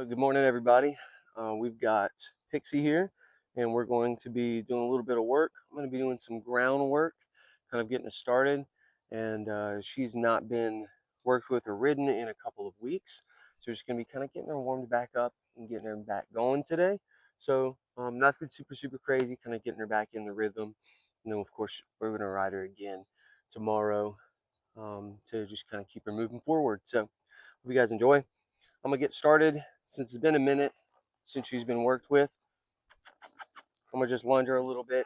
Good morning, everybody. We've got Pixie here, and we're going to be doing a little bit of work. I'm going to be doing some groundwork, kind of getting it started. And she's not been worked with or ridden in a couple of weeks, so we're just going to be kind of getting her warmed back up and getting her back going today. So nothing super crazy, kind of getting her back in the rhythm. And then, of course, we're going to ride her again tomorrow to just kind of keep her moving forward. So, hope you guys enjoy. I'm gonna get started since it's been a minute since she's been worked with. I'm gonna just lunge her a little bit.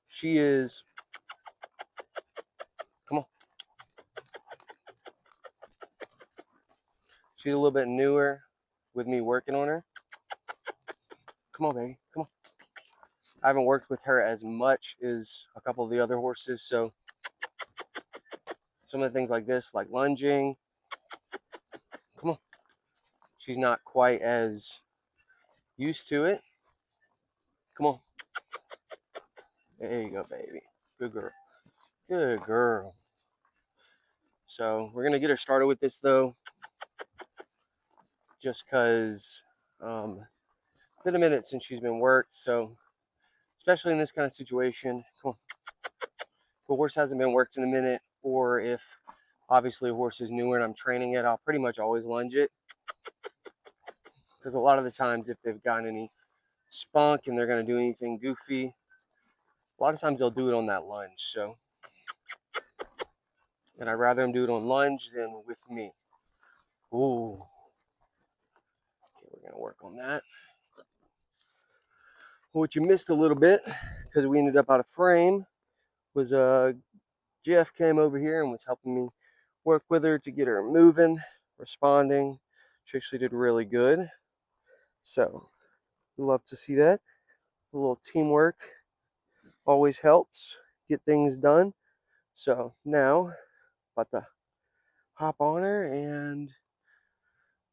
She is, come on, she's a little bit newer with me working on her. Come on, baby, come on. I haven't worked with her as much as a couple of the other horses, so some of the things like this, like lunging, come on, she's not quite as used to it. Come on. There you go, baby. Good girl. Good girl. So we're gonna get her started with this though, just because it's been a minute since she's been worked, so especially in this kind of situation. Come on. If a horse hasn't been worked in a minute, or if obviously a horse is newer and I'm training it, I'll pretty much always lunge it. Because a lot of the times, if they've got any spunk and they're going to do anything goofy, a lot of times they'll do it on that lunge. So, and I'd rather them do it on lunge than with me. Ooh. Okay, we're going to work on that. What you missed a little bit, because we ended up out of frame, was Jeff came over here and was helping me work with her to get her moving, responding. She actually did really good. So, love to see that. A little teamwork always helps get things done. So, now, about to hop on her and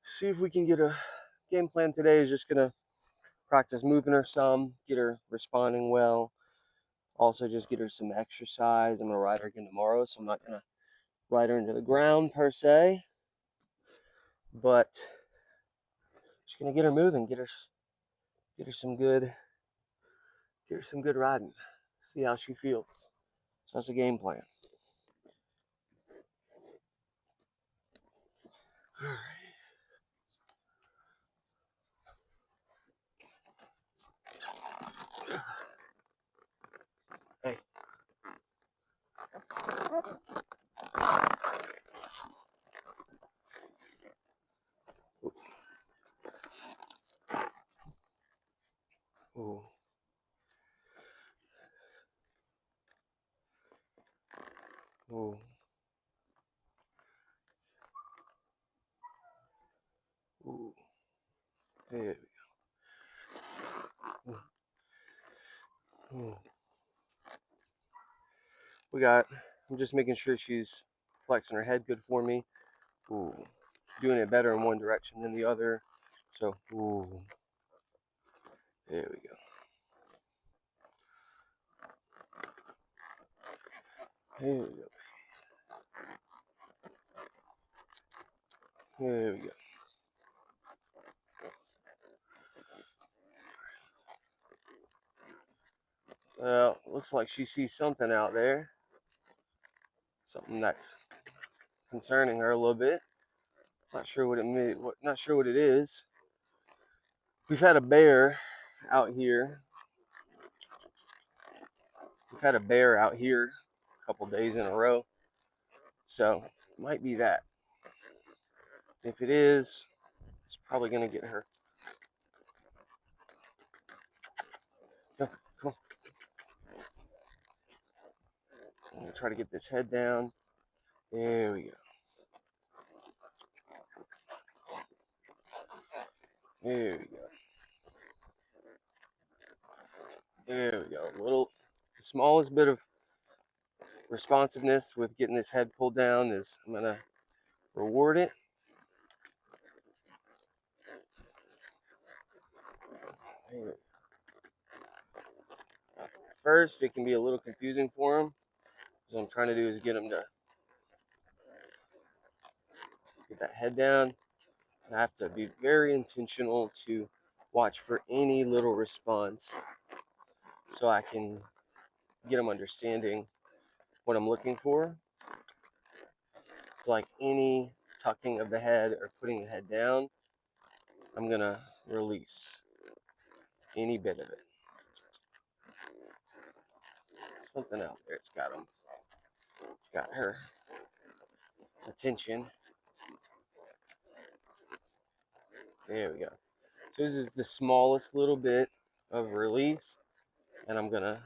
see if we can get a game plan today. Is just going to practice moving her some, get her responding well. Also, just get her some exercise. I'm going to ride her again tomorrow, so I'm not going to ride her into the ground per se, but just going to get her moving, get her some good riding. See how she feels. So that's a game plan. All right. Hey. Ooh. Ooh. Ooh. There we go. Ooh. I'm just making sure she's flexing her head good for me. Ooh. Doing it better in one direction than the other. So, ooh. There we go. There we go. There we go. Well, looks like she sees something out there. Something that's concerning her a little bit. Not sure what it is. We've had a bear out here. We've had a bear out here a couple days in a row. So, might be that. If it is, it's probably going to get her. No, come on. I'm going to try to get this head down. There we go. There we go. There we go. The smallest bit of responsiveness with getting this head pulled down is I'm going to reward it. First, it can be a little confusing for him. So I'm trying to do is get him to get that head down. I have to be very intentional to watch for any little response so I can get them understanding what I'm looking for. It's like any tucking of the head or putting the head down, I'm gonna release any bit of it. Something out there, it's got her attention. There we go. So this is the smallest little bit of release, and then I'm gonna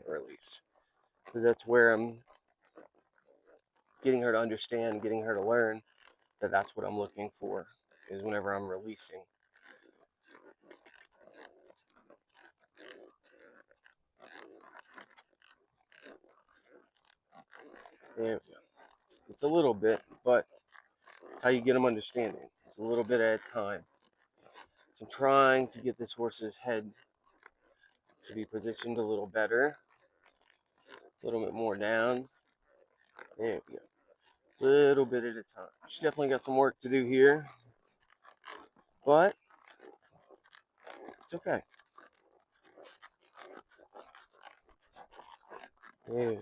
release, because that's where I'm getting her to understand, getting her to learn that that's what I'm looking for, is whenever I'm releasing. There we go. It's a little bit, but it's how you get them understanding. It's a little bit at a time. So I'm trying to get this horse's head to be positioned a little better, a little bit more down. There we go. Little bit at a time. She definitely got some work to do here, but it's okay. There,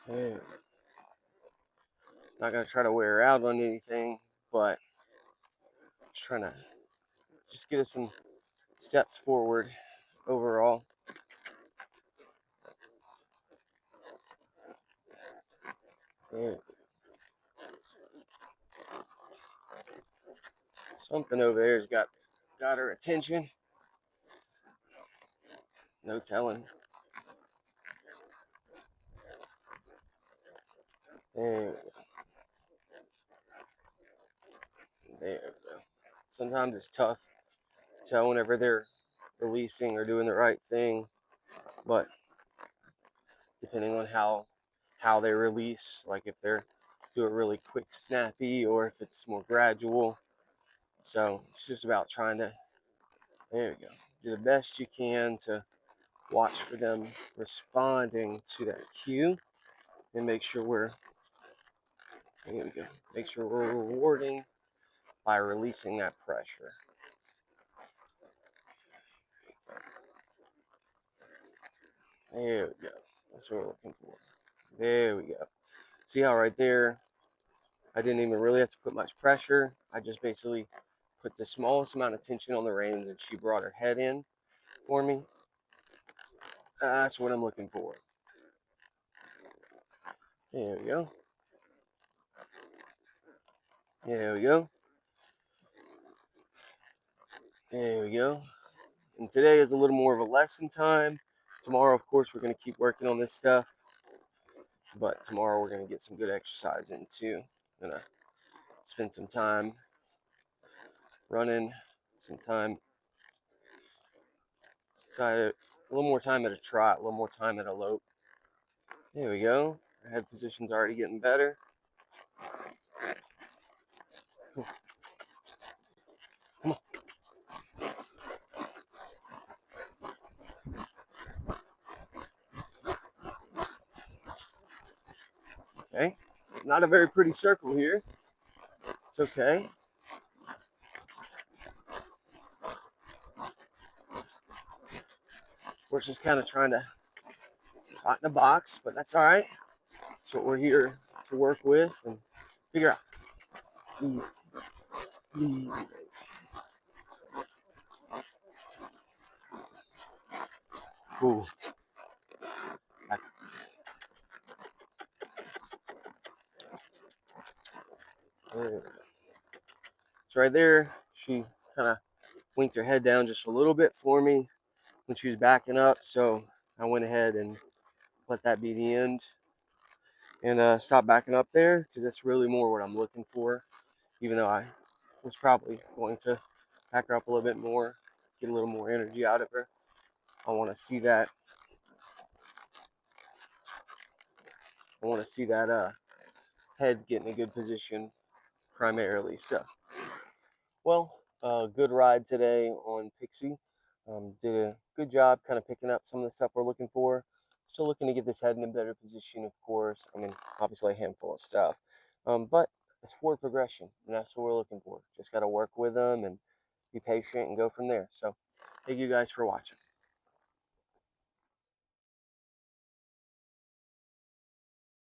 there. Not gonna try to wear her out on anything, but just trying to just get us some steps forward overall. There. Something over there's got her attention. No telling. There, there we go. Sometimes it's tough to tell whenever they're releasing or doing the right thing, but depending on how they release, like if they're do it really quick, snappy, or if it's more gradual. So it's just about trying to, there we go, do the best you can to watch for them responding to that cue, and make sure there we go, make sure we're rewarding by releasing that pressure. There we go. That's what we're looking for. There we go. See how right there, I didn't even really have to put much pressure. I just basically put the smallest amount of tension on the reins, and she brought her head in for me. That's what I'm looking for. There we go. There we go. There we go. And today is a little more of a lesson time. Tomorrow, of course, we're going to keep working on this stuff. But tomorrow we're going to get some good exercise in too. I'm going to spend some time running, some time, a little more time at a trot, a little more time at a lope. There we go. Our head position's already getting better. Come on. Okay. Not a very pretty circle here. It's okay. We're just kind of trying to trot in a box, but that's all right. That's what we're here to work with and figure out. Easy. Easy. Ooh. Back. So right there, she kind of winked her head down just a little bit for me when she was backing up. So I went ahead and let that be the end, and stop backing up there, because that's really more what I'm looking for. Even though I was probably going to back her up a little bit more, get a little more energy out of her. I want to see that. I want to see that head get in a good position primarily. So, well, good ride today on Pixie. Did a good job kind of picking up some of the stuff we're looking for. Still looking to get this head in a better position, of course. I mean, obviously a handful of stuff. But it's forward progression, and that's what we're looking for. Just got to work with them and be patient and go from there. So thank you guys for watching.